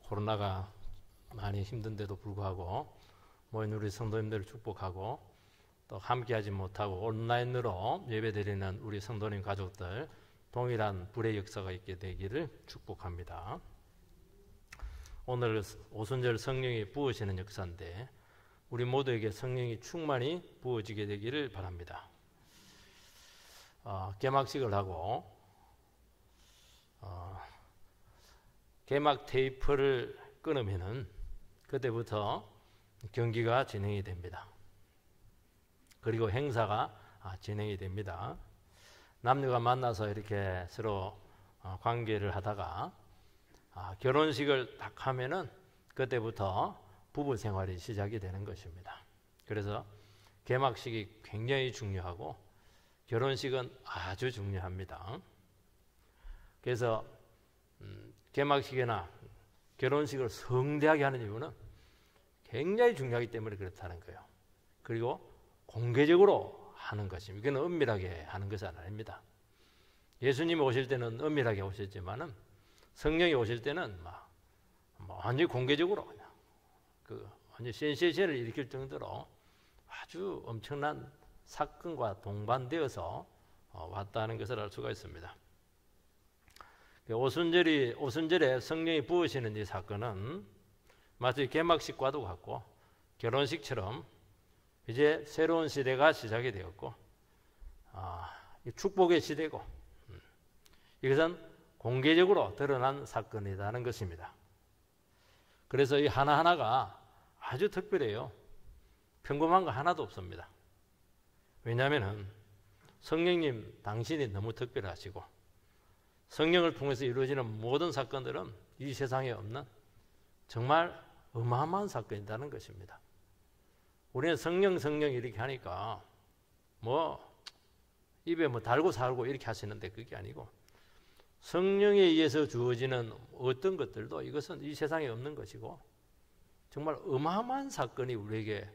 코로나가 많이 힘든데도 불구하고 모인 우리 성도님들을 축복하고 또 함께하지 못하고 온라인으로 예배드리는 우리 성도님 가족들 동일한 불의 역사가 있게 되기를 축복합니다. 오늘 오순절 성령이 부으시는 역사인데 우리 모두에게 성령이 충만히 부어지게 되기를 바랍니다. 개막식을 하고 개막 테이프를 끊으면은 그때부터 경기가 진행이 됩니다. 그리고 행사가 진행이 됩니다. 남녀가 만나서 이렇게 서로 관계를 하다가 결혼식을 딱 하면은 그때부터 부부 생활이 시작이 되는 것입니다. 그래서 개막식이 굉장히 중요하고 결혼식은 아주 중요합니다. 그래서 개막식이나 결혼식을 성대하게 하는 이유는 굉장히 중요하기 때문에 그렇다는 거예요. 그리고 공개적으로 하는 것입니다. 이건 은밀하게 하는 것은 아닙니다. 예수님이 오실 때는 은밀하게 오셨지만은 성령이 오실 때는 완전히 공개적으로 그냥 완전 센세이션을 일으킬 정도로 아주 엄청난 사건과 동반되어서 왔다는 것을 알 수가 있습니다. 오순절에 성령이 부으시는 이 사건은 마치 개막식과도 같고 결혼식처럼 이제 새로운 시대가 시작이 되었고 축복의 시대고 이것은 공개적으로 드러난 사건이라는 것입니다. 그래서 이 하나하나가 아주 특별해요. 평범한 거 하나도 없습니다. 왜냐하면 성령님 당신이 너무 특별하시고 성령을 통해서 이루어지는 모든 사건들은 이 세상에 없는 정말 어마어마한 사건이라는 것입니다. 우리는 성령 이렇게 하니까 입에 달고 살고 이렇게 하시는데 그게 아니고 성령에 의해서 주어지는 어떤 것들도 이것은 이 세상에 없는 것이고 정말 어마어마한 사건이 우리에게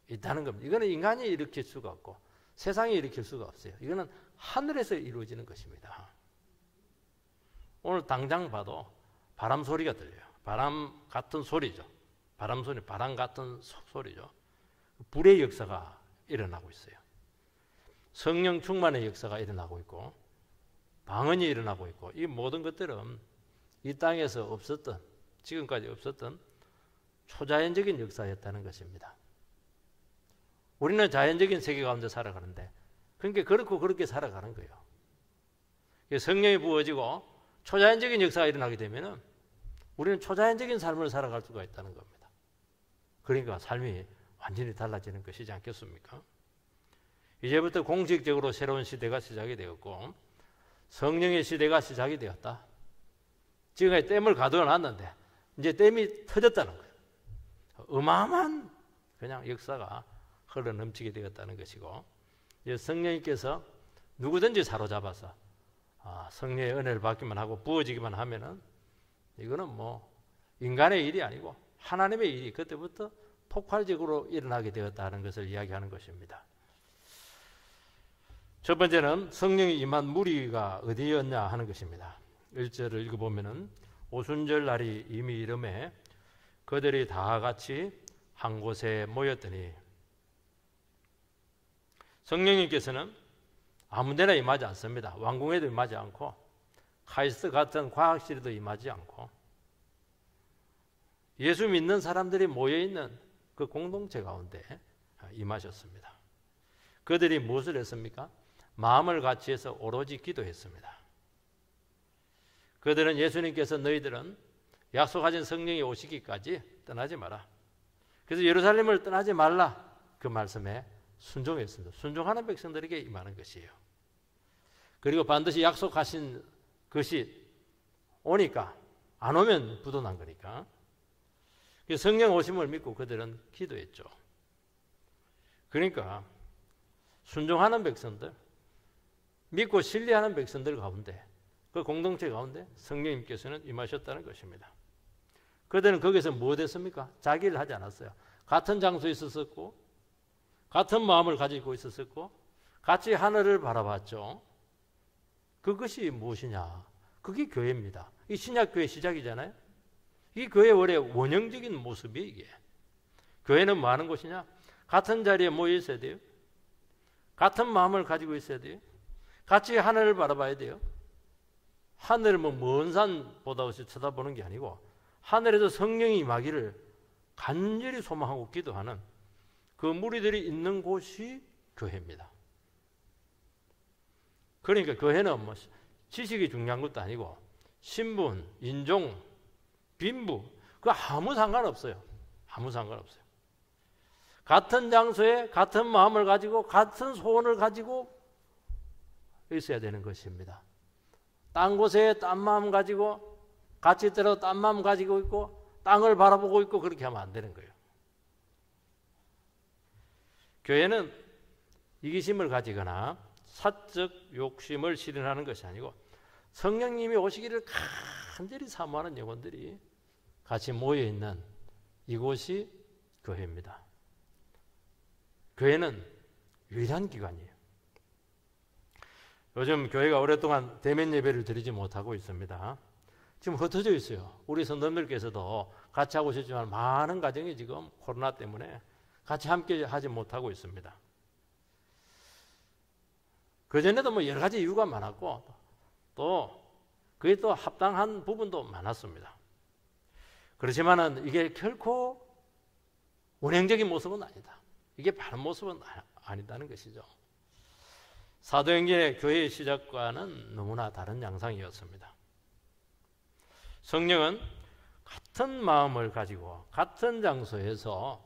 있다는 겁니다. 이거는 인간이 일으킬 수가 없고 세상이 일으킬 수가 없어요. 이거는 하늘에서 이루어지는 것입니다. 오늘 당장 봐도 바람 소리가 들려요. 바람 같은 소리죠. 바람 같은 소리죠. 불의 역사가 일어나고 있어요. 성령 충만의 역사가 일어나고 있고 방언이 일어나고 있고 이 모든 것들은 이 땅에서 없었던 지금까지 없었던 초자연적인 역사였다는 것입니다. 우리는 자연적인 세계 가운데 살아가는데 그러니까 그렇게 살아가는 거예요. 성령이 부어지고 초자연적인 역사가 일어나게 되면은 우리는 초자연적인 삶을 살아갈 수가 있다는 겁니다. 그러니까 삶이 완전히 달라지는 것이지 않겠습니까? 이제부터 공식적으로 새로운 시대가 시작이 되었고 성령의 시대가 시작이 되었다. 지금까지 댐을 가둬놨는데 이제 댐이 터졌다는 거예요. 어마어마한 그냥 역사가 흘러넘치게 되었다는 것이고 성령님께서 누구든지 사로잡아서 성령의 은혜를 받기만 하고 부어지기만 하면은 이거는 인간의 일이 아니고 하나님의 일이 그때부터 폭발적으로 일어나게 되었다는 것을 이야기하는 것입니다. 첫 번째는 성령이 임한 무리가 어디였냐 하는 것입니다. 1절을 읽어보면은 오순절 날이 이미 이름에 그들이 다 같이 한 곳에 모였더니 성령님께서는 아무데나 임하지 않습니다. 왕궁에도 임하지 않고 카이스트 같은 과학실에도 임하지 않고 예수 믿는 사람들이 모여있는 그 공동체 가운데 임하셨습니다. 그들이 무엇을 했습니까? 마음을 같이 해서 오로지 기도했습니다. 그들은 예수님께서 너희들은 약속하신 성령이 오시기까지 떠나지 마라. 그래서 예루살렘을 떠나지 말라 그 말씀에 순종했습니다. 순종하는 백성들에게 임하는 것이에요. 그리고 반드시 약속하신 것이 오니까 안 오면 부도난 거니까 성령 오심을 믿고 그들은 기도했죠. 그러니까 순종하는 백성들, 믿고 신뢰하는 백성들 가운데 그 공동체 가운데 성령님께서는 임하셨다는 것입니다. 그들은 거기서 뭐 됐습니까? 자기 일을 하지 않았어요. 같은 장소에 있었고 같은 마음을 가지고 있었고 같이 하늘을 바라봤죠. 그것이 무엇이냐? 그게 교회입니다. 이 신약교회 시작이잖아요. 이 교회 원래 원형적인 모습이 이게. 교회는 뭐 하는 곳이냐? 같은 자리에 모여 있어야 돼요. 같은 마음을 가지고 있어야 돼요. 같이 하늘을 바라봐야 돼요. 하늘을 뭐 먼 산보다 없이 쳐다보는 게 아니고 하늘에서 성령이 임하기를 간절히 소망하고 기도하는 그 무리들이 있는 곳이 교회입니다. 그러니까 교회는 뭐 지식이 중요한 것도 아니고 신분, 인종, 빈부 그거 아무 상관없어요. 아무 상관없어요. 같은 장소에 같은 마음을 가지고 같은 소원을 가지고 있어야 되는 것입니다. 딴 곳에 딴 마음 가지고 같이 들어 딴 마음 가지고 있고 땅을 바라보고 있고 그렇게 하면 안 되는 거예요. 교회는 이기심을 가지거나 사적 욕심을 실현하는 것이 아니고 성령님이 오시기를 간절히 사모하는 영혼들이 같이 모여있는 이곳이 교회입니다. 교회는 유일한 기관이에요. 요즘 교회가 오랫동안 대면 예배를 드리지 못하고 있습니다. 지금 흩어져 있어요. 우리 성도님들께서도 같이 하고 싶지만 많은 가정이 지금 코로나 때문에 같이 함께 하지 못하고 있습니다. 그전에도 뭐 여러 가지 이유가 많았고 또 그게 또 합당한 부분도 많았습니다. 그렇지만은 이게 결코 원형적인 모습은 아니다. 이게 바른 모습은 아니다는 것이죠. 사도행전의 교회의 시작과는 너무나 다른 양상이었습니다. 성령은 같은 마음을 가지고 같은 장소에서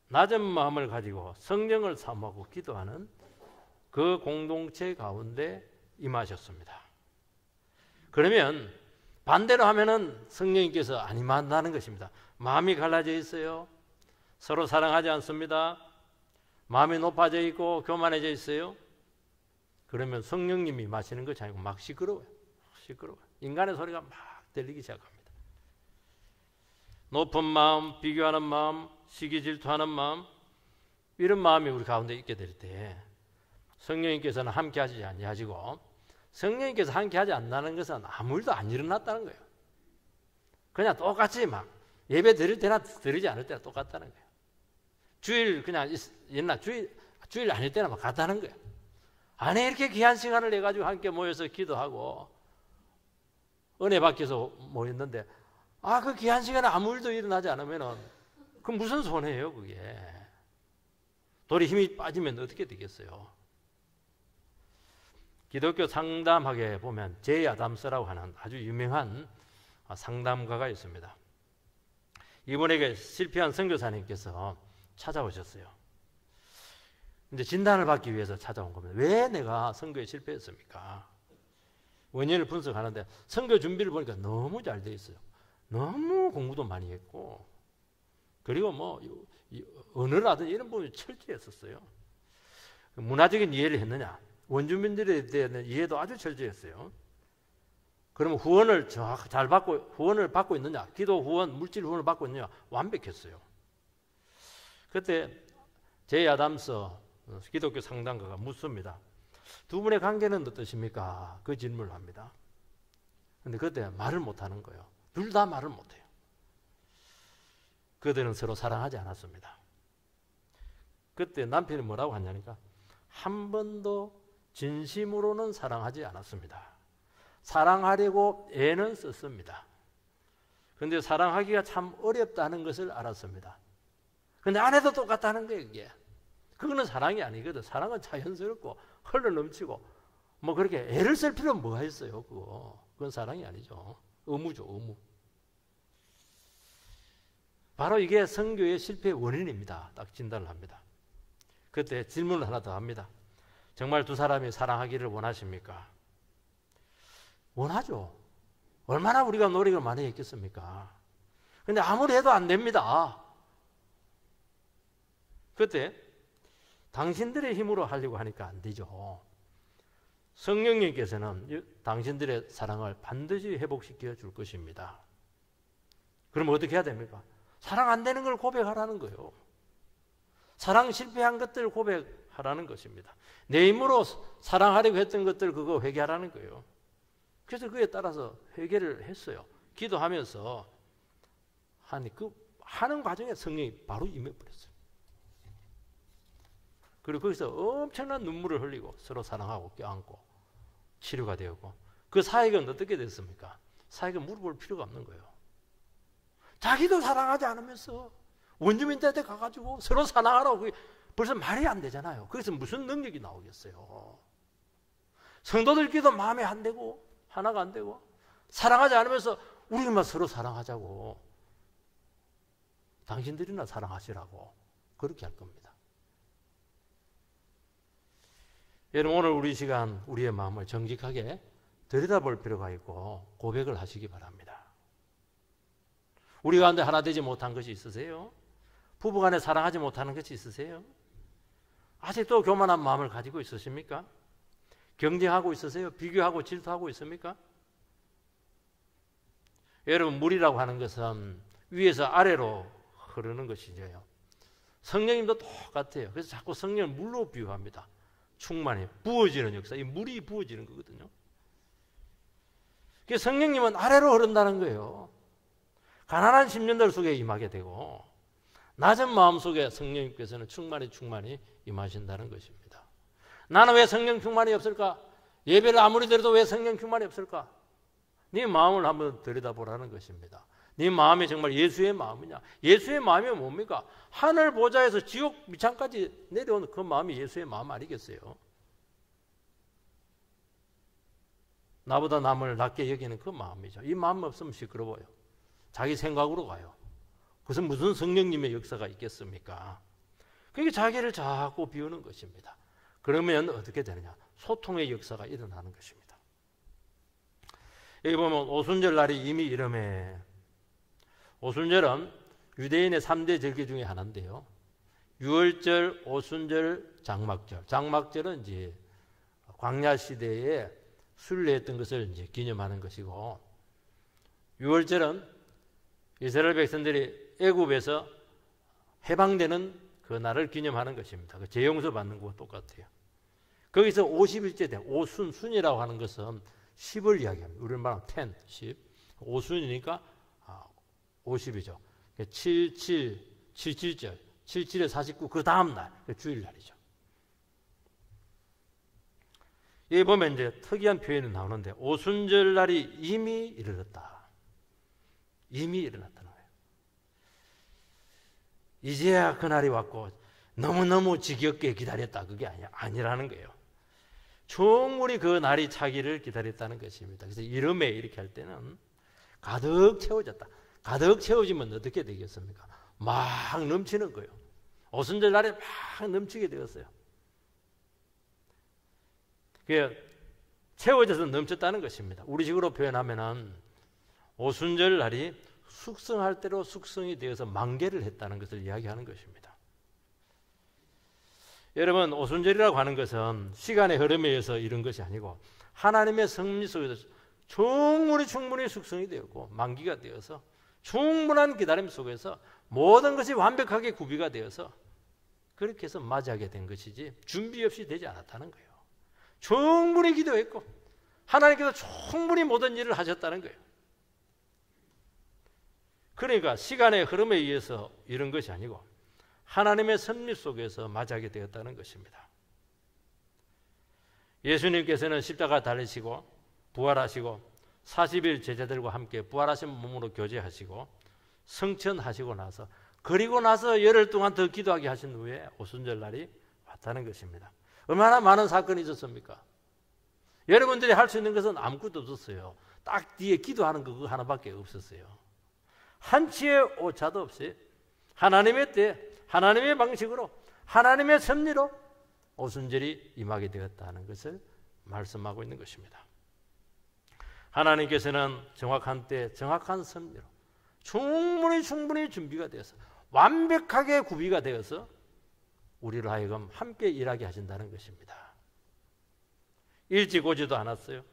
낮은 마음을 가지고 성령을 사모하고 기도하는 그 공동체 가운데 임하셨습니다. 그러면 반대로 하면은 성령님께서 안 임한다는 것입니다. 마음이 갈라져 있어요. 서로 사랑하지 않습니다. 마음이 높아져 있고 교만해져 있어요. 그러면 성령님이 마시는 것이 아니고 막 시끄러워요. 시끄러워요. 인간의 소리가 막 들리기 시작합니다. 높은 마음, 비교하는 마음, 시기 질투하는 마음 이런 마음이 우리 가운데 있게 될 때 성령님께서는 함께 하지 아니하시고 성령님께서 함께 하지 않는다는 것은 아무 일도 안 일어났다는 거예요. 그냥 똑같이 막 예배 드릴 때나 드리지 않을 때나 똑같다는 거예요. 주일 그냥 옛날 주일 아닐 때나 막 같다는 거예요. 안에 이렇게 귀한 시간을 내가지고 함께 모여서 기도하고 은혜 받기서 모였는데 그 귀한 시간에 아무 일도 일어나지 않으면은 그 무슨 손해예요 그게. 돌이 힘이 빠지면 어떻게 되겠어요. 기독교 상담학에 보면 제이 아담스라고 하는 아주 유명한 상담가가 있습니다. 이분에게 실패한 선교사님께서 찾아오셨어요. 이제 진단을 받기 위해서 찾아온 겁니다. 왜 내가 선교에 실패했습니까? 원인을 분석하는데 선교 준비를 보니까 너무 잘 돼 있어요. 너무 공부도 많이 했고 그리고 뭐 언어라든지 이런 부분이 철저했었어요. 문화적인 이해를 했느냐? 원주민들에 대한 이해도 아주 철저했어요. 그러면 후원을 잘 받고 후원을 받고 있느냐? 기도 후원, 물질 후원을 받고 있느냐? 완벽했어요. 그때 제이 아담스 기독교 상담가가 묻습니다. 두 분의 관계는 어떠십니까? 그 질문을 합니다. 그런데 그때 말을 못하는 거예요. 둘 다 말을 못해요. 그들은 서로 사랑하지 않았습니다. 그때 남편이 뭐라고 하냐니까 한 번도 진심으로는 사랑하지 않았습니다. 사랑하려고 애는 썼습니다. 그런데 사랑하기가 참 어렵다는 것을 알았습니다. 그런데 아내도 똑같다는 거예요. 이게. 그거는 사랑이 아니거든. 사랑은 자연스럽고 흘러넘치고 뭐 그렇게 애를 쓸 필요는 뭐가 있어요. 그건 사랑이 아니죠. 의무죠. 의무. 바로 이게 선교의 실패의 원인입니다. 딱 진단을 합니다. 그때 질문을 하나 더 합니다. 정말 두 사람이 사랑하기를 원하십니까? 원하죠. 얼마나 우리가 노력을 많이 했겠습니까? 근데 아무리 해도 안 됩니다. 그때 당신들의 힘으로 하려고 하니까 안 되죠. 성령님께서는 당신들의 사랑을 반드시 회복시켜 줄 것입니다. 그럼 어떻게 해야 됩니까? 사랑 안 되는 걸 고백하라는 거예요. 사랑 실패한 것들 고백하라는 것입니다. 내 힘으로 사랑하려고 했던 것들 그거 회개하라는 거예요. 그래서 그에 따라서 회개를 했어요. 기도하면서 하니 그 하는 과정에 성령이 바로 임해버렸어요. 그리고 거기서 엄청난 눈물을 흘리고 서로 사랑하고 껴안고 치료가 되었고, 그 사역은 어떻게 됐습니까? 사역은 물어볼 필요가 없는 거예요. 자기도 사랑하지 않으면서 원주민들한테 가가지고 서로 사랑하라고, 그게 벌써 말이 안 되잖아요. 거기서 무슨 능력이 나오겠어요? 성도들끼리도 마음에 안 되고 하나가 안 되고 사랑하지 않으면서 우리만 서로 사랑하자고, 당신들이나 사랑하시라고 그렇게 할 겁니다. 여러분, 오늘 우리 시간 우리의 마음을 정직하게 들여다볼 필요가 있고 고백을 하시기 바랍니다. 우리 가운데 하나 되지 못한 것이 있으세요? 부부간에 사랑하지 못하는 것이 있으세요? 아직도 교만한 마음을 가지고 있으십니까? 경쟁하고 있으세요? 비교하고 질투하고 있습니까? 여러분, 물이라고 하는 것은 위에서 아래로 흐르는 것이죠. 성령님도 똑같아요. 그래서 자꾸 성령을 물로 비유합니다. 충만히 부어지는 역사, 이 물이 부어지는 거거든요. 그래서 성령님은 아래로 흐른다는 거예요. 가난한 심령들 속에 임하게 되고 낮은 마음 속에 성령님께서는 충만히 임하신다는 것입니다. 나는 왜 성령 충만이 없을까? 예배를 아무리 드려도 왜 성령 충만이 없을까? 네 마음을 한번 들여다보라는 것입니다. 네 마음이 정말 예수의 마음이냐? 예수의 마음이 뭡니까? 하늘 보좌에서 지옥 밑창까지 내려온 그 마음이 예수의 마음 아니겠어요? 나보다 남을 낮게 여기는 그 마음이죠. 이 마음 없으면 시끄러워요. 자기 생각으로 가요. 그것은 무슨 성령님의 역사가 있겠습니까? 그게 자기를 자꾸 비우는 것입니다. 그러면 어떻게 되느냐? 소통의 역사가 일어나는 것입니다. 여기 보면 오순절 날이 이미 이름에, 오순절은 유대인의 3대 절기 중에 하나인데요. 유월절, 오순절, 장막절. 장막절은 이제 광야 시대에 순례했던 것을 이제 기념하는 것이고, 유월절은 이스라엘 백성들이 애굽에서 해방되는 그 날을 기념하는 것입니다. 그 재용서 받는 것과 똑같아요. 거기서 50일째 된 오순, 순이라고 하는 것은 10을 이야기합니다. 우리는 말하면 10, 10. 오순이니까 50이죠. 77절, 77에 49, 그 다음 날, 그 주일날이죠. 여기 보면 이제 특이한 표현이 나오는데, 오순절 날이 이미 이르렀다. 이미 일어났다는 거예요. 이제야 그날이 왔고 너무너무 지겹게 기다렸다, 그게 아니라는 거예요. 충분히 그 날이 차기를 기다렸다는 것입니다. 그래서 이름에 이렇게 할 때는 가득 채워졌다. 가득 채워지면 어떻게 되겠습니까? 막 넘치는 거예요. 오순절 날에 막 넘치게 되었어요. 그게 채워져서 넘쳤다는 것입니다. 우리식으로 표현하면은 오순절 날이 숙성할 대로 숙성이 되어서 만개를 했다는 것을 이야기하는 것입니다. 여러분, 오순절이라고 하는 것은 시간의 흐름에 의해서 이런 것이 아니고 하나님의 섭리 속에서 충분히 숙성이 되었고 만기가 되어서 충분한 기다림 속에서 모든 것이 완벽하게 구비가 되어서 그렇게 해서 맞이하게 된 것이지 준비 없이 되지 않았다는 거예요. 충분히 기도했고 하나님께서 충분히 모든 일을 하셨다는 거예요. 그러니까 시간의 흐름에 의해서 이런 것이 아니고 하나님의 섭리 속에서 맞이하게 되었다는 것입니다. 예수님께서는 십자가 달리시고 부활하시고 40일 제자들과 함께 부활하신 몸으로 교제하시고 성천하시고 나서, 그리고 나서 열흘 동안 더 기도하게 하신 후에 오순절 날이 왔다는 것입니다. 얼마나 많은 사건이 있었습니까? 여러분들이 할 수 있는 것은 아무것도 없었어요. 딱 뒤에 기도하는 거 그거 하나밖에 없었어요. 한치의 오차도 없이 하나님의 때, 하나님의 방식으로, 하나님의 섭리로 오순절이 임하게 되었다는 것을 말씀하고 있는 것입니다. 하나님께서는 정확한 때, 정확한 섭리로 충분히 준비가 되어서 완벽하게 구비가 되어서 우리를 하여금 함께 일하게 하신다는 것입니다. 일찍 오지도 않았어요.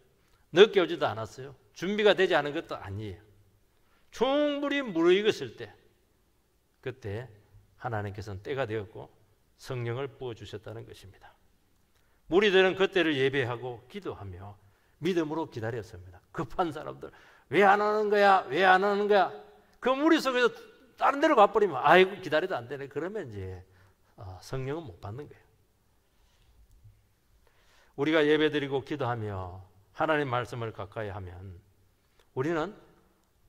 늦게 오지도 않았어요. 준비가 되지 않은 것도 아니에요. 충분히 무르익었을 때, 그때 하나님께서는 때가 되었고 성령을 부어주셨다는 것입니다. 무리들은 그때를 예배하고 기도하며 믿음으로 기다렸습니다. 급한 사람들, 왜 안 오는 거야? 왜 안 오는 거야? 그 무리 속에서 다른 데로 가버리면 아이고 기다려도 안 되네. 그러면 이제 성령은 못 받는 거예요. 우리가 예배드리고 기도하며 하나님 말씀을 가까이 하면 우리는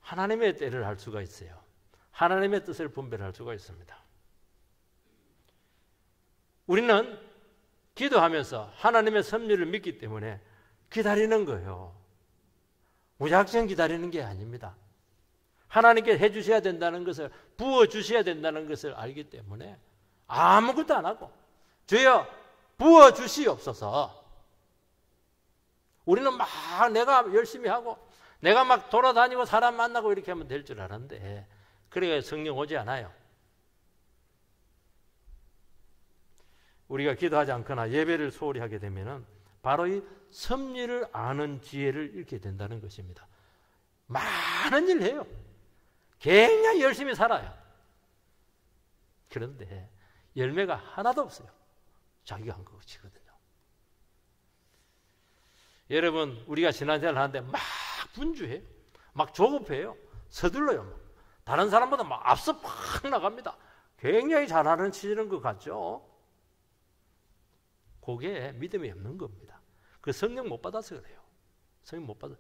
하나님의 때를 알 수가 있어요. 하나님의 뜻을 분별할 수가 있습니다. 우리는 기도하면서 하나님의 섭리를 믿기 때문에 기다리는 거예요. 무작정 기다리는 게 아닙니다. 하나님께 해주셔야 된다는 것을, 부어주셔야 된다는 것을 알기 때문에 아무것도 안 하고 주여 부어주시옵소서. 우리는 막 내가 열심히 하고 내가 막 돌아다니고 사람 만나고 이렇게 하면 될 줄 알았는데 그래야 성령 오지 않아요. 우리가 기도하지 않거나 예배를 소홀히 하게 되면 바로 이 섭리를 아는 지혜를 잃게 된다는 것입니다. 많은 일 해요. 굉장히 열심히 살아요. 그런데 열매가 하나도 없어요. 자기가 한 것이거든요. 여러분, 우리가 신앙생활을 하는데 막 분주해요. 막 조급해요. 서둘러요. 다른 사람보다 막 앞서 팍 나갑니다. 굉장히 잘하는 치는 것 같죠? 그게 믿음이 없는 겁니다. 그 성령 못 받아서 그래요. 성령 못 받아.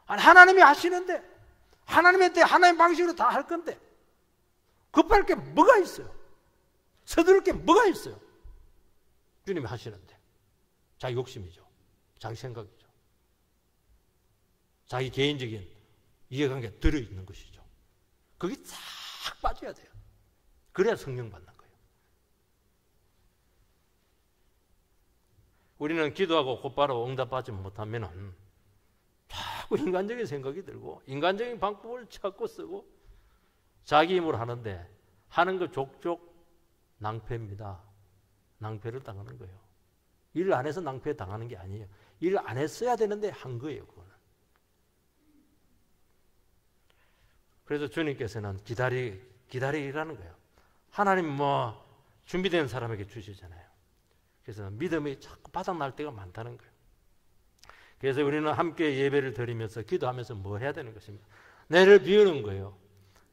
아니, 하나님이 하시는데, 하나님의 때, 하나님 방식으로 다 할 건데, 급할 게 뭐가 있어요? 서두를 게 뭐가 있어요? 주님이 하시는데. 자기 욕심이죠. 자기 생각이죠. 자기 개인적인 이해관계가 들어있는 것이죠. 그게 싹 빠져야 돼요. 그래야 성령 받는 거예요. 우리는 기도하고 곧바로 응답받지 못하면 자꾸 인간적인 생각이 들고 인간적인 방법을 찾고 쓰고 자기 힘으로 하는데 하는 거 족족 낭패입니다. 낭패를 당하는 거예요. 일을 안 해서 낭패 당하는 게 아니에요. 일을 안 했어야 되는데 한 거예요. 그거는. 그래서 주님께서는 기다리라는 거예요. 하나님 뭐 준비된 사람에게 주시잖아요. 그래서 믿음이 자꾸 바닥날 때가 많다는 거예요. 그래서 우리는 함께 예배를 드리면서 기도하면서 뭐 해야 되는 것입니다. 내를 비우는 거예요.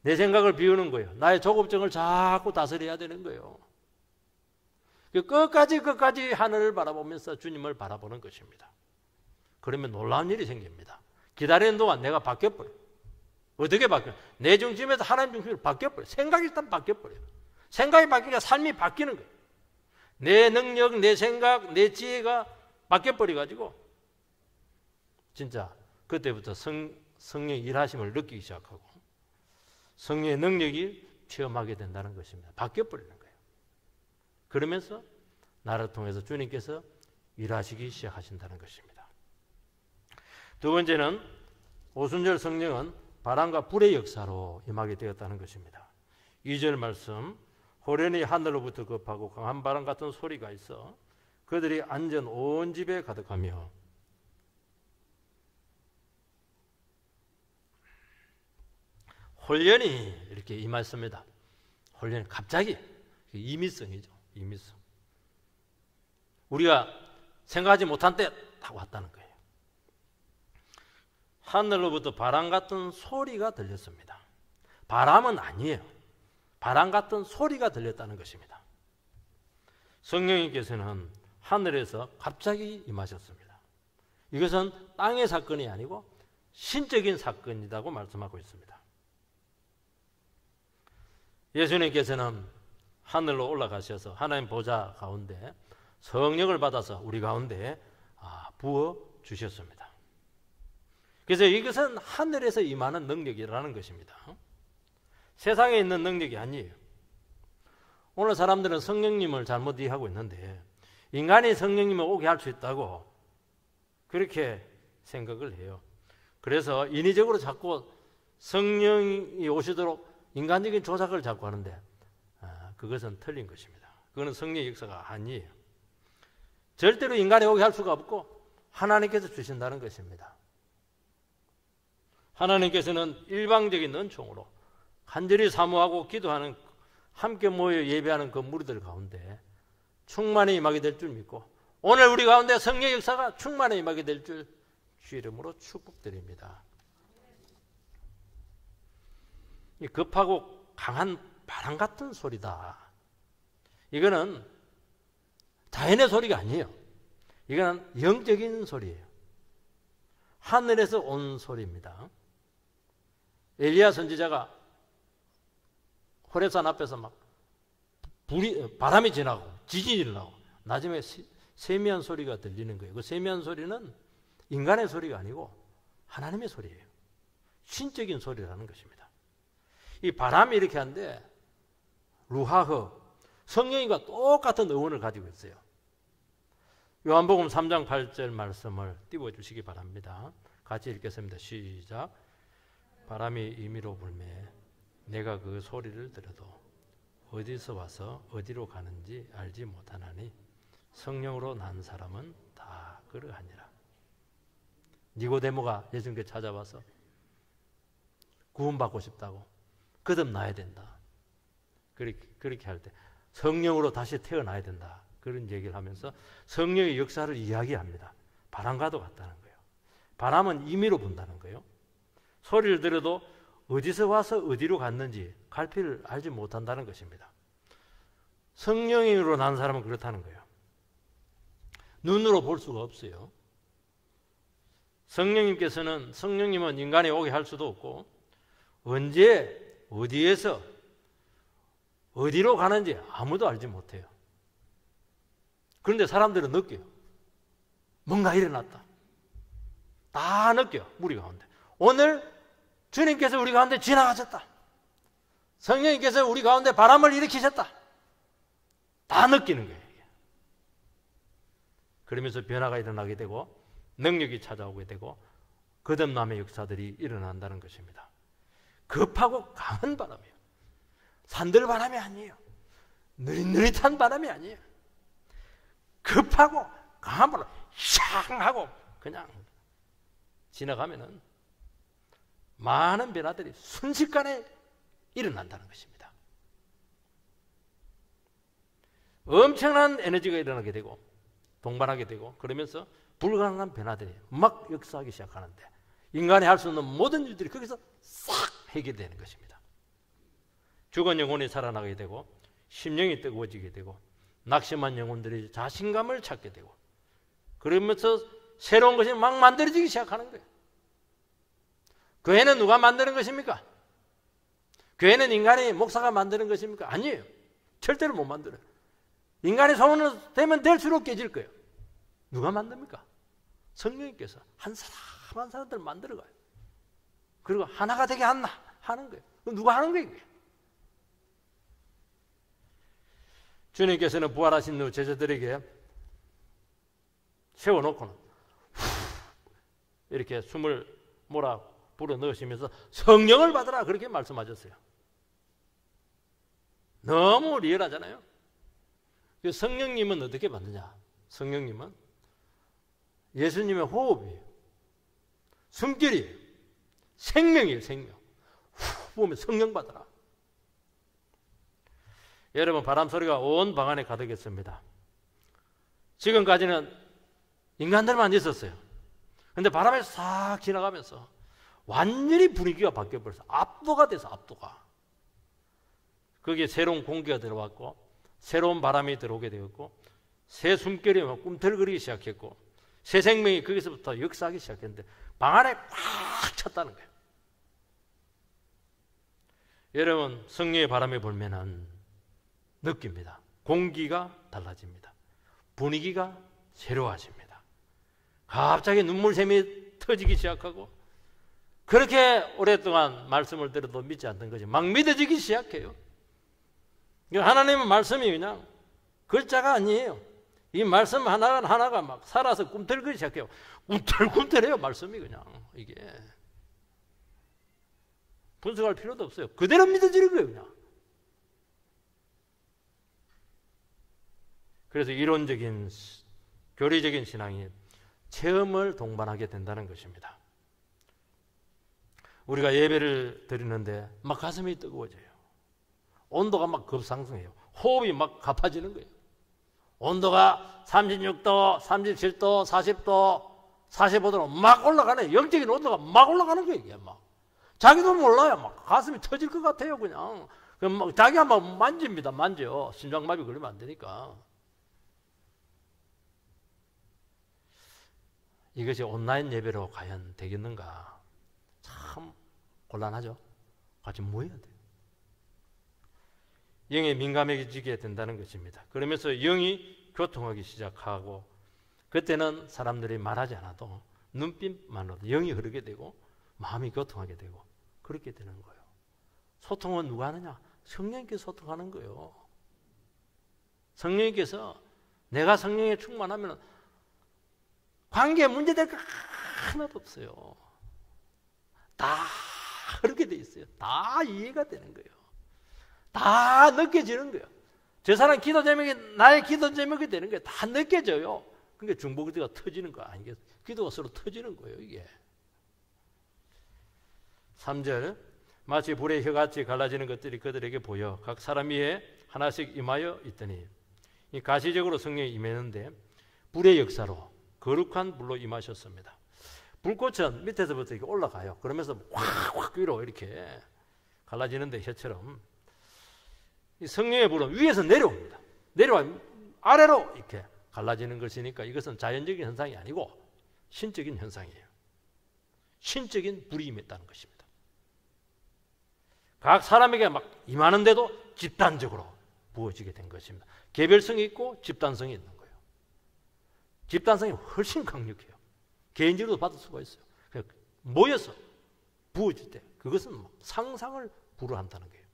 내 생각을 비우는 거예요. 나의 조급증을 자꾸 다스려야 되는 거예요. 끝까지 하늘을 바라보면서 주님을 바라보는 것입니다. 그러면 놀라운 일이 생깁니다. 기다리는 동안 내가 바뀌어버려요. 어떻게 바뀌어요? 내 중심에서 하나님 중심으로 바뀌어버려요. 생각이 일단 바뀌어버려요. 생각이 바뀌니까 삶이 바뀌는 거예요. 내 능력, 내 생각, 내 지혜가 바뀌어버려가지고 진짜 그때부터 성령의 일하심을 느끼기 시작하고 성령의 능력이 체험하게 된다는 것입니다. 바뀌어버리는 거예요. 그러면서 나를 통해서 주님께서 일하시기 시작하신다는 것입니다. 두 번째는 오순절 성령은 바람과 불의 역사로 임하게 되었다는 것입니다. 2절 말씀, 호련히 하늘로부터 급하고 강한 바람 같은 소리가 있어 그들이 앉은 온 집에 가득하며 홀연히 이렇게 임했습니다. 홀연히 갑자기 임의성이죠. 임의성. 우리가 생각하지 못한 때 딱 왔다는 거예요. 하늘로부터 바람 같은 소리가 들렸습니다. 바람은 아니에요. 바람 같은 소리가 들렸다는 것입니다. 성령님께서는 하늘에서 갑자기 임하셨습니다. 이것은 땅의 사건이 아니고 신적인 사건이라고 말씀하고 있습니다. 예수님께서는 하늘로 올라가셔서 하나님 보좌 가운데 성령을 받아서 우리 가운데 부어 주셨습니다. 그래서 이것은 하늘에서 임하는 능력이라는 것입니다. 세상에 있는 능력이 아니에요. 오늘 사람들은 성령님을 잘못 이해하고 있는데 인간이 성령님을 오게 할 수 있다고 그렇게 생각을 해요. 그래서 인위적으로 자꾸 성령이 오시도록 인간적인 조작을 자꾸 하는데 그것은 틀린 것입니다. 그거는 성령의 역사가 아니에요. 절대로 인간이 오게 할 수가 없고 하나님께서 주신다는 것입니다. 하나님께서는 일방적인 은총으로 간절히 사모하고 기도하는 함께 모여 예배하는 그 무리들 가운데 충만히 임하게 될 줄 믿고 오늘 우리 가운데 성령의 역사가 충만히 임하게 될 줄 주 이름으로 축복드립니다. 이 급하고 강한 바람 같은 소리다. 이거는 자연의 소리가 아니에요. 이거는 영적인 소리예요. 하늘에서 온 소리입니다. 엘리야 선지자가 호렙산 앞에서 막 바람이 지나고 지진이 일어나고 나중에 세미한 소리가 들리는 거예요. 그 세미한 소리는 인간의 소리가 아니고 하나님의 소리예요. 신적인 소리라는 것입니다. 이 바람이 이렇게 하는데 루하흐, 성령님과 똑같은 어원을 가지고 있어요. 요한복음 3장 8절 말씀을 띄워주시기 바랍니다. 같이 읽겠습니다. 시작. 바람이 임의로 불매 내가 그 소리를 들어도 어디서 와서 어디로 가는지 알지 못하나니 성령으로 난 사람은 다 그러하니라. 니고데모가 예수님께 찾아와서 구원받고 싶다고 거듭나야 된다. 그렇게 할 때 성령으로 다시 태어나야 된다. 그런 얘기를 하면서 성령의 역사를 이야기합니다. 바람과도 같다는 거예요. 바람은 임의로 분다는 거예요. 소리를 들어도 어디서 와서 어디로 갔는지 갈피를 알지 못한다는 것입니다. 성령으로 난 사람은 그렇다는 거예요. 눈으로 볼 수가 없어요. 성령님은 인간이 오게 할 수도 없고 언제 어디에서 어디로 가는지 아무도 알지 못해요. 그런데 사람들은 느껴요. 뭔가 일어났다. 다 느껴요. 우리 가운데. 오늘 주님께서 우리 가운데 지나가셨다. 성령님께서 우리 가운데 바람을 일으키셨다. 다 느끼는 거예요. 그러면서 변화가 일어나게 되고 능력이 찾아오게 되고 거듭남의 역사들이 일어난다는 것입니다. 급하고 강한 바람이에요. 산들바람이 아니에요. 느릿느릿한 바람이 아니에요. 급하고 강한 바람, 샹 하고 그냥 지나가면은 많은 변화들이 순식간에 일어난다는 것입니다. 엄청난 에너지가 일어나게 되고 동반하게 되고 그러면서 불가능한 변화들이 막 역사하기 시작하는데 인간이 할 수 없는 모든 일들이 거기서 싹 해결되는 것입니다. 죽은 영혼이 살아나게 되고 심령이 뜨거워지게 되고 낙심한 영혼들이 자신감을 찾게 되고 그러면서 새로운 것이 막 만들어지기 시작하는 거예요. 교회는 누가 만드는 것입니까? 교회는 인간이 목사가 만드는 것입니까? 아니에요. 절대로 못 만들어요. 인간의 소원은 되면 될수록 깨질 거예요. 누가 만듭니까? 성령님께서 한 사람 한 사람들 만들어가요. 그리고 하나가 되게 하는 거예요. 누가 하는 거예요? 주님께서는 부활하신 후 제자들에게 세워놓고는 이렇게 숨을 몰아 불어 넣으시면서 성령을 받으라 그렇게 말씀하셨어요. 너무 리얼하잖아요. 성령님은 어떻게 받느냐? 성령님은 예수님의 호흡이에요. 숨결이에요. 생명이에요. 생명. 후 보면 성령 받으라. 여러분 바람 소리가 온 방 안에 가득했습니다. 지금까지는 인간들만 있었어요. 그런데 바람이 싹 지나가면서 완전히 분위기가 바뀌어버렸어요. 압도가 돼서 압도가. 거기에 새로운 공기가 들어왔고 새로운 바람이 들어오게 되었고 새 숨결이 막 꿈틀거리기 시작했고 새 생명이 거기서부터 역사하기 시작했는데 방 안에 꽉 찼다는 거예요. 여러분 성령의 바람이 불면은 느낍니다. 공기가 달라집니다. 분위기가 새로워집니다. 갑자기 눈물샘이 터지기 시작하고 그렇게 오랫동안 말씀을 들어도 믿지 않던 것이 막 믿어지기 시작해요. 하나님의 말씀이 그냥 글자가 아니에요. 이 말씀 하나가 막 살아서 꿈틀거리기 시작해요. 꿈틀꿈틀해요. 말씀이 그냥 이게 분석할 필요도 없어요. 그대로 믿어지는 거예요. 그냥. 그래서 이론적인 교리적인 신앙이 체험을 동반하게 된다는 것입니다. 우리가 예배를 드리는데 막 가슴이 뜨거워져요. 온도가 막 급상승해요. 호흡이 막 가파지는 거예요. 온도가 36도, 37도, 40도, 45도로 막 올라가네. 영적인 온도가 막 올라가는 거예요. 이게 막 자기도 몰라요. 막 가슴이 터질 것 같아요, 그냥. 그럼 막 자기가 막 만집니다, 만져. 심장마비 걸리면 안 되니까. 이것이 온라인 예배로 과연 되겠는가? 참 곤란하죠. 같이 모여야 돼요. 영에 민감해지게 된다는 것입니다. 그러면서 영이 교통하기 시작하고 그때는 사람들이 말하지 않아도 눈빛만으로도 영이 흐르게 되고 마음이 교통하게 되고 그렇게 되는 거예요. 소통은 누가 하느냐? 성령님께서 소통하는 거예요. 성령님께서 내가 성령에 충만하면 관계에 문제될 거 하나도 없어요. 다 그렇게 돼 있어요. 다 이해가 되는 거예요. 다 느껴지는 거예요. 저 사람 기도 제목이 나의 기도 제목이 되는 거예요. 다 느껴져요. 그러니까 중보기도가 터지는 거 아니겠어요? 기도가 서로 터지는 거예요, 이게. 3절 마치 불의 혀같이 갈라지는 것들이 그들에게 보여 각 사람 위에 하나씩 임하여 있더니 이 가시적으로 성령이 임했는데 불의 역사로 거룩한 불로 임하셨습니다. 불꽃은 밑에서부터 이렇게 올라가요. 그러면서 확 위로 이렇게 갈라지는데 혀처럼 이 성령의 불은 위에서 내려옵니다. 내려와 아래로 이렇게 갈라지는 것이니까 이것은 자연적인 현상이 아니고 신적인 현상이에요. 신적인 불이 임했다는 것입니다. 각 사람에게 막 임하는데도 집단적으로 부어지게 된 것입니다. 개별성이 있고 집단성이 있는 거예요. 집단성이 훨씬 강력해요. 개인적으로도 받을 수가 있어요. 모여서 부어질 때 그것은 상상을 불허한다는 거예요.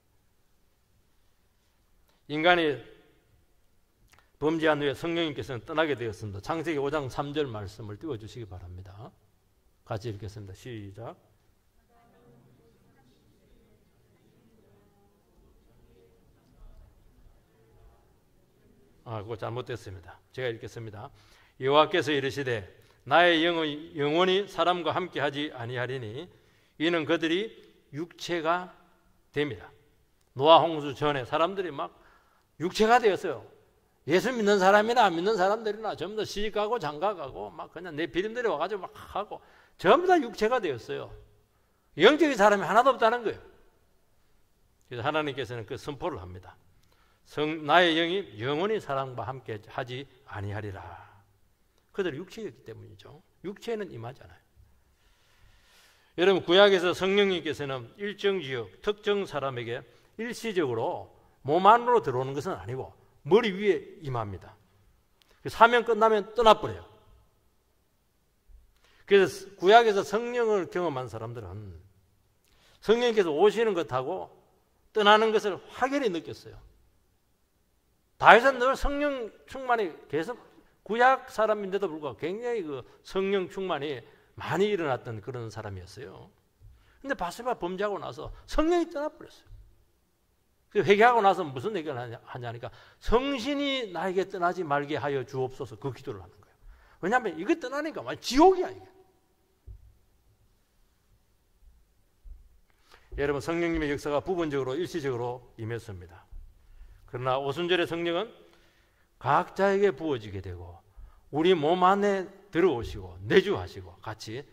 인간이 범죄한 후에 성령님께서는 떠나게 되었습니다. 창세기 5장 3절 말씀을 띄워주시기 바랍니다. 같이 읽겠습니다. 시작. 그거 잘못됐습니다. 제가 읽겠습니다. 여호와께서 이르시되 나의 영은 영원히 사람과 함께하지 아니하리니 이는 그들이 육체가 됩니다. 노아 홍수 전에 사람들이 막 육체가 되었어요. 예수 믿는 사람이나 안 믿는 사람들이나 전부 다 시집가고 장가가고 막 그냥 내 비린들이 와가지고 막 하고 전부 다 육체가 되었어요. 영적인 사람이 하나도 없다는 거예요. 그래서 하나님께서는 그 선포를 합니다. 나의 영이 영원히 사람과 함께 하지 아니하리라. 그들이 육체였기 때문이죠. 육체는 임하잖아요. 여러분 구약에서 성령님께서는 일정 지역 특정 사람에게 일시적으로 몸 안으로 들어오는 것은 아니고 머리 위에 임합니다. 사명 끝나면 떠나버려요. 그래서 구약에서 성령을 경험한 사람들은 성령님께서 오시는 것하고 떠나는 것을 확연히 느꼈어요. 다윗은 늘 성령 충만이 계속 구약 사람인데도 불구하고 굉장히 그 성령 충만이 많이 일어났던 그런 사람이었어요. 근데 바세바 범죄하고 나서 성령이 떠나버렸어요. 회개하고 나서 무슨 얘기를 하냐니까 성신이 나에게 떠나지 말게 하여 주옵소서 그 기도를 하는 거예요. 왜냐하면 이거 떠나니까 완전 지옥이야 이게. 여러분 성령님의 역사가 부분적으로 일시적으로 임했습니다. 그러나 오순절의 성령은 각자에게 부어지게 되고 우리 몸 안에 들어오시고 내주하시고 같이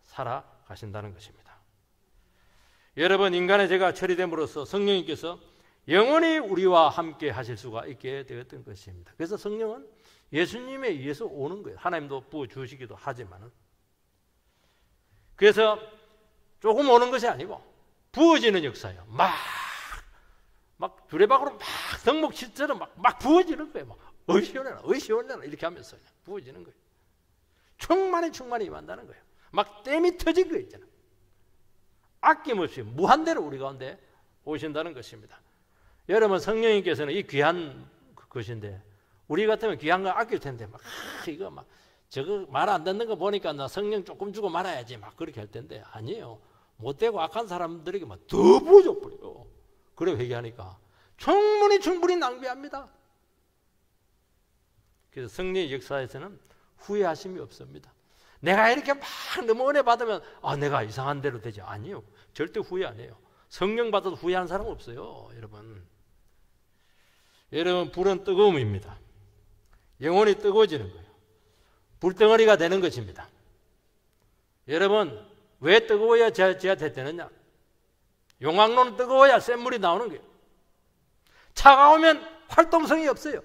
살아가신다는 것입니다. 여러분 인간의 죄가 처리됨으로써 성령님께서 영원히 우리와 함께 하실 수가 있게 되었던 것입니다. 그래서 성령은 예수님에 의해서 오는 거예요. 하나님도 부어주시기도 하지만은. 그래서 조금 오는 것이 아니고 부어지는 역사예요. 막 두레박으로 막 덕목치처럼 막 부어지는 거예요. 막 의시원해라 이렇게 하면서 부어지는 거예요. 충만히 임한다는 거예요. 막 댐이 터진 거 있잖아요. 아낌없이 무한대로 우리 가운데 오신다는 것입니다. 여러분 성령님께서는 이 귀한 것인데 우리 같으면 귀한 거 아낄 텐데 이거 저거 말 안 듣는 거 보니까 나 성령 조금 주고 말아야지 막 그렇게 할 텐데 아니에요. 못되고 악한 사람들에게 더 부어져 버려요. 그래 회개하니까 충분히 낭비합니다. 그래서 성령의 역사에서는 후회하심이 없습니다. 내가 이렇게 막 너무 은혜 받으면 내가 이상한 대로 되지. 아니에요. 절대 후회 안 해요. 성령 받아도 후회하는 사람 없어요. 여러분 불은 뜨거움입니다. 영혼이 뜨거워지는 거예요. 불덩어리가 되는 것입니다. 여러분 왜 뜨거워야 제가 됐느냐? 용광로는 뜨거워야 샘물이 나오는 거예요. 차가우면 활동성이 없어요.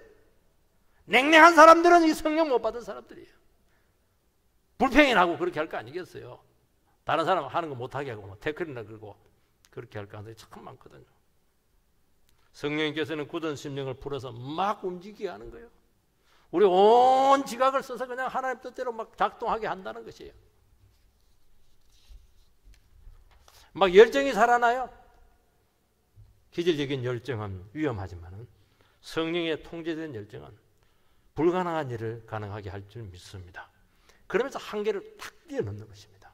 냉랭한 사람들은 이 성령 못 받은 사람들이에요. 불평이 나고 그렇게 할 거 아니겠어요? 다른 사람 하는 거 못하게 하고 뭐 태클이나 걸고 그렇게 할 가능성이 참 많거든요. 성령님께서는 굳은 심령을 풀어서 막 움직이게 하는 거예요. 우리 온 지각을 써서 그냥 하나님 뜻대로 막 작동하게 한다는 것이에요. 막 열정이 살아나요. 기질적인 열정은 위험하지만 성령의 통제된 열정은 불가능한 일을 가능하게 할 줄 믿습니다. 그러면서 한계를 탁 뛰어넘는 것입니다.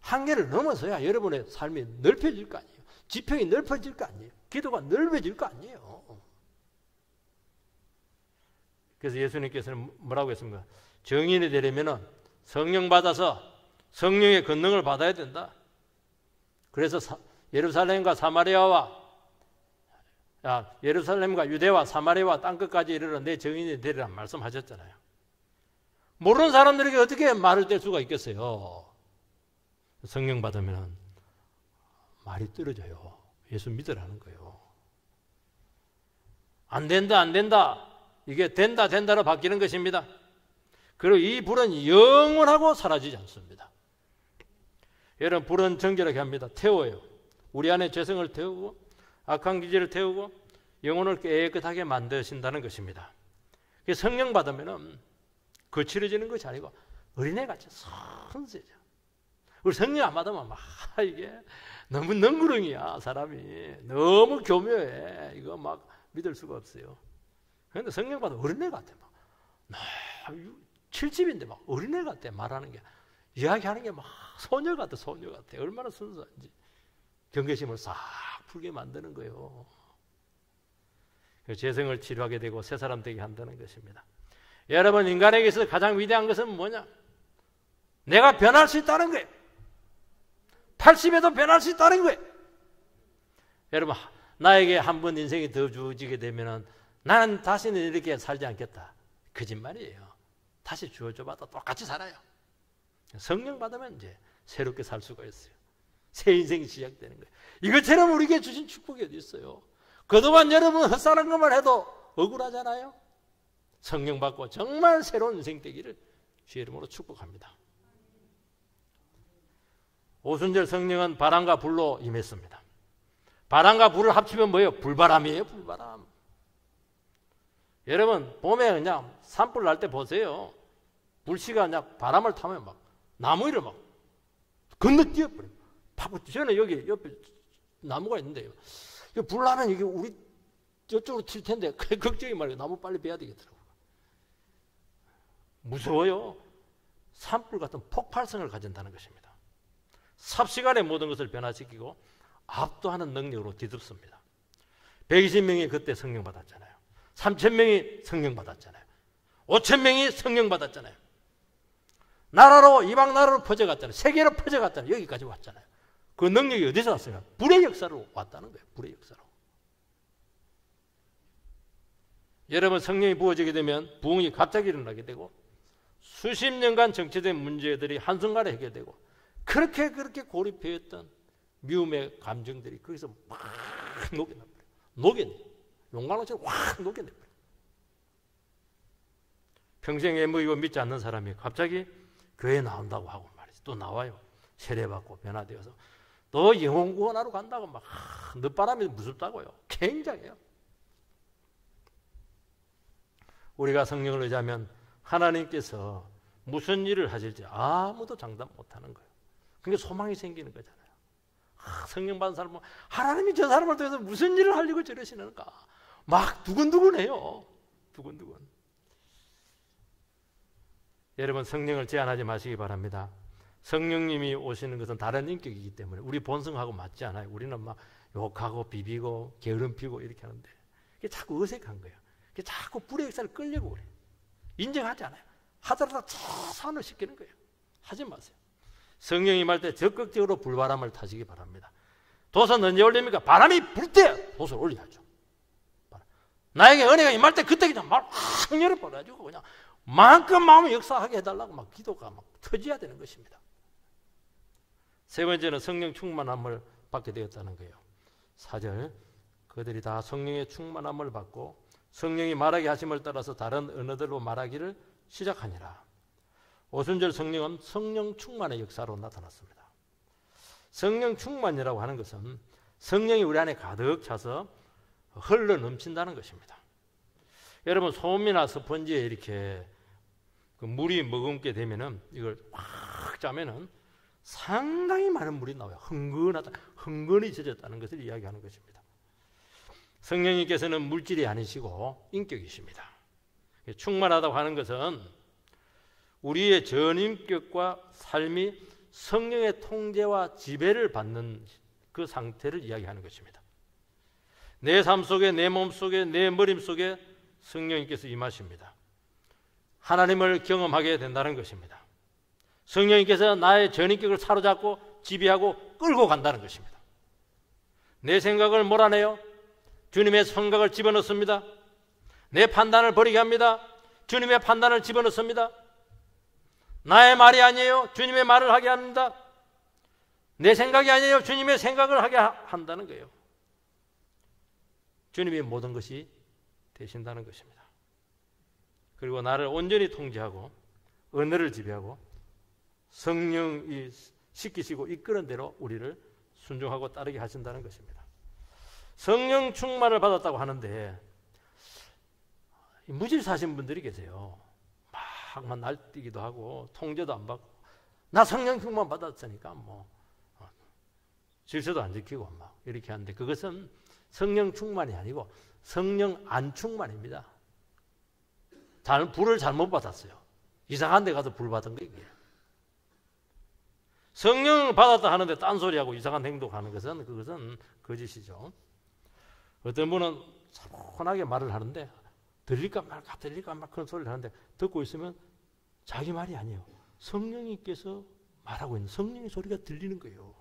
한계를 넘어서야 여러분의 삶이 넓혀질 거 아니에요. 지평이 넓어질 거 아니에요. 기도가 넓어질 거 아니에요. 그래서 예수님께서는 뭐라고 했습니까? 정인이 되려면 성령 받아서 성령의 권능을 받아야 된다. 그래서 예루살렘과 유대와 사마리아와 땅끝까지 이르러 내 정인이 되리라 말씀하셨잖아요. 모르는 사람들에게 어떻게 말을 뗄 수가 있겠어요? 성령 받으면 말이 떨어져요. 예수 믿으라는 거예요. 안 된다, 안 된다. 이게 된다, 된다로 바뀌는 것입니다. 그리고 이 불은 영원하고 사라지지 않습니다. 여러분, 불은 정결하게 합니다. 태워요. 우리 안에 죄성을 태우고 악한 기질을 태우고 영혼을 깨끗하게 만드신다는 것입니다. 성령 받으면 거칠어지는 것이 아니고 어린애같이 선세죠. 우리 성령 안 받으면 막 이게 너무 능구렁이야. 사람이 너무 교묘해. 이거 막 믿을 수가 없어요. 그런데 성령 받으면 어린애 같아. 막 70인데 막 어린애 같아. 말하는 게, 이야기하는 게 막 소녀 같아. 소녀 같아. 얼마나 순수한지. 경계심을 싹 풀게 만드는 거예요. 죄성을 치료하게 되고 새 사람 되게 한다는 것입니다. 여러분, 인간에게서 가장 위대한 것은 뭐냐? 내가 변할 수 있다는 거예요. 80에도 변할 수 있다는 거예요. 여러분, 나에게 한 번 인생이 더 주어지게 되면 나는 다시는 이렇게 살지 않겠다. 거짓말이에요. 다시 주어져봐도 똑같이 살아요. 성령 받으면 이제 새롭게 살 수가 있어요. 새 인생이 시작되는 거예요. 이것처럼 우리에게 주신 축복이 어디 있어요? 그동안 여러분 헛사는 것만 해도 억울하잖아요. 성령 받고 정말 새로운 인생 되기를 주의 이름으로 축복합니다. 오순절 성령은 바람과 불로 임했습니다. 바람과 불을 합치면 뭐예요? 불바람이에요. 불바람. 여러분, 봄에 그냥 산불 날 때 보세요. 불씨가 그냥 바람을 타면 막 나무 위를 막 건너뛰어버려요. 저는 여기 옆에 나무가 있는데요. 불 나면 이게 우리 저쪽으로 튈 텐데 걱정이 말이에요. 나무 빨리 베야 되겠더라고요. 무서워요. 산불 같은 폭발성을 가진다는 것입니다. 삽시간에 모든 것을 변화시키고 압도하는 능력으로 뒤덮습니다. 120명이 그때 성령 받았잖아요. 3,000명이 성령 받았잖아요. 5,000명이 성령 받았잖아요. 나라로, 이방 나라로 퍼져갔잖아요. 세계로 퍼져갔잖아요. 여기까지 왔잖아요. 그 능력이 어디서 왔어요? 불의 역사로 왔다는 거예요. 불의 역사로. 여러분, 성령이 부어지게 되면 부흥이 갑자기 일어나게 되고 수십 년간 정체된 문제들이 한순간에 해결되고 그렇게 고립되었던 미움의 감정들이 거기서 막 녹여내버려요. 용광로처럼 확 녹여내버려요. 평생 애무이고 믿지 않는 사람이 갑자기 교회에 나온다고 하고 말이지. 또 나와요. 세례받고 변화되어서 또 영혼 구원하러 간다고 막 늦바람이 무섭다고요. 굉장해요. 우리가 성령을 의지하면 하나님께서 무슨 일을 하실지 아무도 장담 못하는 거예요. 그러니까 소망이 생기는 거잖아요. 성령 받은 사람은 하나님이 저 사람을 통해서 무슨 일을 하려고 저러시는가 막 두근두근해요. 두근두근. 여러분, 성령을 제한하지 마시기 바랍니다. 성령님이 오시는 것은 다른 인격이기 때문에 우리 본성하고 맞지 않아요. 우리는 막 욕하고 비비고 게으름 피고 이렇게 하는데 그게 자꾸 어색한 거예요. 그게 자꾸 불의 역사를 끌려고 그래요. 인정하지 않아요. 하더라도 최선을 시키는 거예요. 하지 마세요. 성령이 임할 때 적극적으로 불바람을 타시기 바랍니다. 돛은 언제 올립니까? 바람이 불 때 돛을 올려야죠. 나에게 은혜가 임할 때 그때 그냥 말 확 열어버려가지고 그냥 마음껏 마음을 역사하게 해달라고 막 기도가 막 터져야 되는 것입니다. 세 번째는 성령 충만함을 받게 되었다는 거예요. 4절, 그들이 다 성령의 충만함을 받고 성령이 말하게 하심을 따라서 다른 언어들로 말하기를 시작하니라. 오순절 성령은 성령 충만의 역사로 나타났습니다. 성령 충만이라고 하는 것은 성령이 우리 안에 가득 차서 흘러 넘친다는 것입니다. 여러분, 솜이나 스펀지에 이렇게 그 물이 머금게 되면은 이걸 확 짜면은 상당히 많은 물이 나와요. 흥건하다, 흥건히 젖었다는 것을 이야기하는 것입니다. 성령님께서는 물질이 아니시고 인격이십니다. 충만하다고 하는 것은 우리의 전인격과 삶이 성령의 통제와 지배를 받는 그 상태를 이야기하는 것입니다. 내 삶 속에, 내 몸 속에, 내 머릿 속에 성령님께서 임하십니다. 하나님을 경험하게 된다는 것입니다. 성령님께서 나의 전인격을 사로잡고 지배하고 끌고 간다는 것입니다. 내 생각을 몰아내요. 주님의 생각을 집어넣습니다. 내 판단을 버리게 합니다. 주님의 판단을 집어넣습니다. 나의 말이 아니에요. 주님의 말을 하게 합니다. 내 생각이 아니에요. 주님의 생각을 하게 한다는 거예요. 주님이 모든 것이 되신다는 것입니다. 그리고 나를 온전히 통제하고 언어를 지배하고 성령이 시키시고 이끄는 대로 우리를 순종하고 따르게 하신다는 것입니다. 성령 충만을 받았다고 하는데 무질 사신 분들이 계세요. 막 날뛰기도 하고 통제도 안 받고 나 성령 충만 받았으니까 뭐 질서도 안 지키고 막 이렇게 하는데 그것은 성령 충만이 아니고 성령 안 충만입니다. 불을 잘못 받았어요. 이상한 데 가서 불 받은 거예요. 성령을 받았다 하는데 딴소리하고 이상한 행동하는 것은 그것은 거짓이죠. 어떤 분은 차분하게 말을 하는데 들릴까 말까 그런 소리를 하는데 듣고 있으면 자기 말이 아니에요. 성령님께서 말하고 있는 성령의 소리가 들리는 거예요.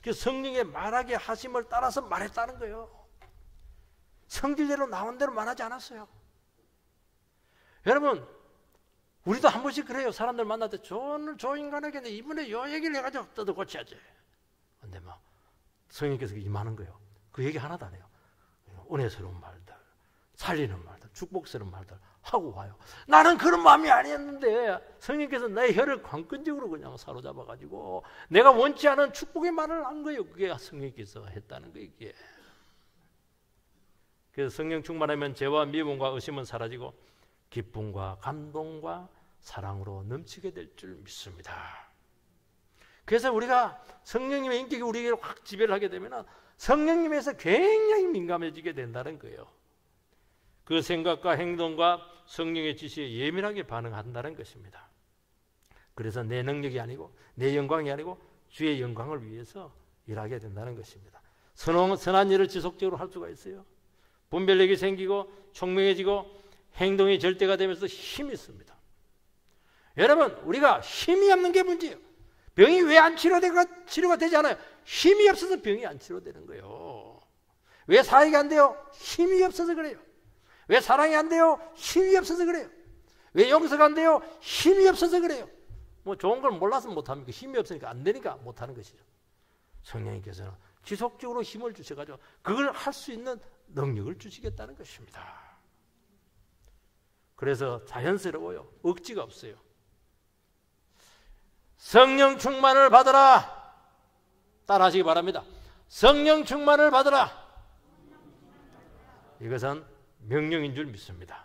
그래서 성령의 말하게 하심을 따라서 말했다는 거예요. 성질대로 나온 대로 말하지 않았어요. 여러분, 우리도 한 번씩 그래요. 사람들 만날 때 저 인간에게 이번에 요 얘기를 해가지고 뜯어 고쳐야지. 근데 막 성령께서 임하는 거예요. 그 얘기 하나도 안 해요. 은혜스러운 말들, 살리는 말들, 축복스러운 말들 하고 와요. 나는 그런 마음이 아니었는데 성령께서 내 혀를 관건적으로 그냥 사로잡아가지고 내가 원치 않은 축복의 말을 한 거예요. 그게 성령께서 했다는 거예요. 이게. 그래서 성령 충만하면 죄와 미움과 의심은 사라지고 기쁨과 감동과 사랑으로 넘치게 될 줄 믿습니다. 그래서 우리가 성령님의 인격이 우리에게 확 지배를 하게 되면 성령님에서 굉장히 민감해지게 된다는 거예요. 그 생각과 행동과 성령의 지시에 예민하게 반응한다는 것입니다. 그래서 내 능력이 아니고 내 영광이 아니고 주의 영광을 위해서 일하게 된다는 것입니다. 선한 일을 지속적으로 할 수가 있어요. 분별력이 생기고 총명해지고 행동이 절대가 되면서 힘이 있습니다. 여러분, 우리가 힘이 없는 게 문제예요. 병이 왜 안 치료가 되지 않아요? 힘이 없어서 병이 안 치료되는 거예요. 왜 사역이 안 돼요? 힘이 없어서 그래요. 왜 사랑이 안 돼요? 힘이 없어서 그래요. 왜 용서가 안 돼요? 힘이 없어서 그래요. 뭐 좋은 걸 몰라서 못합니까? 힘이 없으니까 안 되니까 못하는 것이죠. 성령님께서는 지속적으로 힘을 주셔가지고 그걸 할 수 있는 능력을 주시겠다는 것입니다. 그래서 자연스러워요. 억지가 없어요. 성령 충만을 받으라. 따라하시기 바랍니다. 성령 충만을 받으라. 이것은 명령인 줄 믿습니다.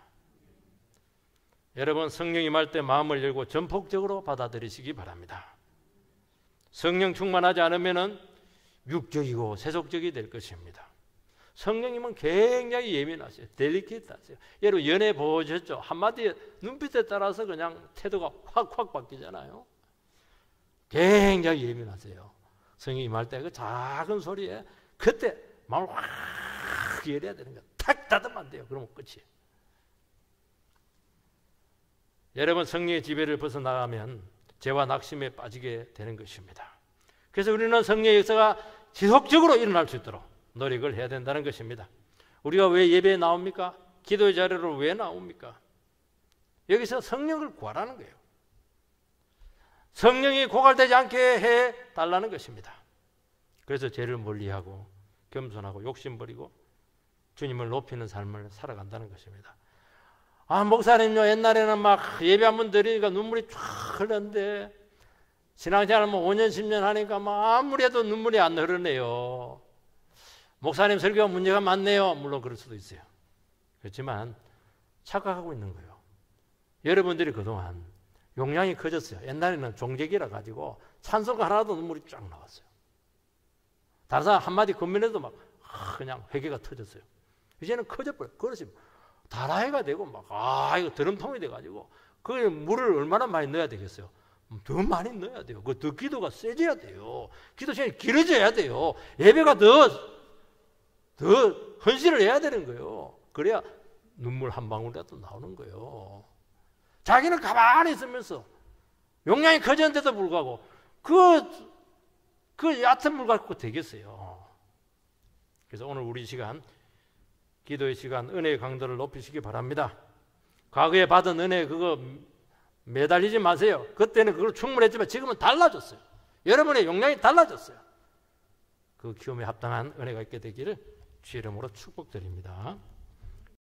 여러분, 성령이 말 때 마음을 열고 전폭적으로 받아들이시기 바랍니다. 성령 충만하지 않으면 육적이고 세속적이 될 것입니다. 성령님은 굉장히 예민하세요. 델리케이트하세요. 여러분 연애 보셨죠? 한마디에 눈빛에 따라서 그냥 태도가 확 바뀌잖아요. 굉장히 예민하세요. 성령이 임할 때 그 작은 소리에 그때 마음을 확 열어야 되는 거예요. 탁 닫으면 안 돼요. 그러면 끝이에요. 여러분, 성령의 지배를 벗어나가면 죄와 낙심에 빠지게 되는 것입니다. 그래서 우리는 성령의 역사가 지속적으로 일어날 수 있도록 노력을 해야 된다는 것입니다. 우리가 왜 예배에 나옵니까? 기도의 자리로 왜 나옵니까? 여기서 성령을 구하라는 거예요. 성령이 고갈되지 않게 해달라는 것입니다. 그래서 죄를 멀리하고 겸손하고 욕심 버리고 주님을 높이는 삶을 살아간다는 것입니다. 아, 목사님요, 옛날에는 막 예배 한번 드리니까 눈물이 쫙 흐르는데 신앙생활 뭐 5년 10년 하니까 막 아무리 해도 눈물이 안 흐르네요. 목사님 설교가 문제가 많네요. 물론 그럴 수도 있어요. 그렇지만 착각하고 있는 거예요. 여러분들이 그동안 용량이 커졌어요. 옛날에는 종객이라 가지고 찬송가 하나도 눈물이 쫙 나왔어요. 다른 사람 한마디 건면해도 막 그냥 회개가 터졌어요. 이제는 커져버려요. 그렇지 다라해가 되고 막 이거 드럼통이 돼가지고 그 물을 얼마나 많이 넣어야 되겠어요? 더 많이 넣어야 돼요. 더 기도가 세져야 돼요. 기도 시간이 길어져야 돼요. 예배가 더 헌신을 해야 되는 거예요. 그래야 눈물 한 방울이라도 나오는 거예요. 자기는 가만히 있으면서 용량이 커졌는데도 불구하고 그 얕은 물 갖고 되겠어요. 그래서 오늘 우리 시간, 기도의 시간, 은혜의 강도를 높이시기 바랍니다. 과거에 받은 은혜 그거 매달리지 마세요. 그때는 그걸 충분했지만 지금은 달라졌어요. 여러분의 용량이 달라졌어요. 그 키움에 합당한 은혜가 있게 되기를 주의 이름으로 축복드립니다.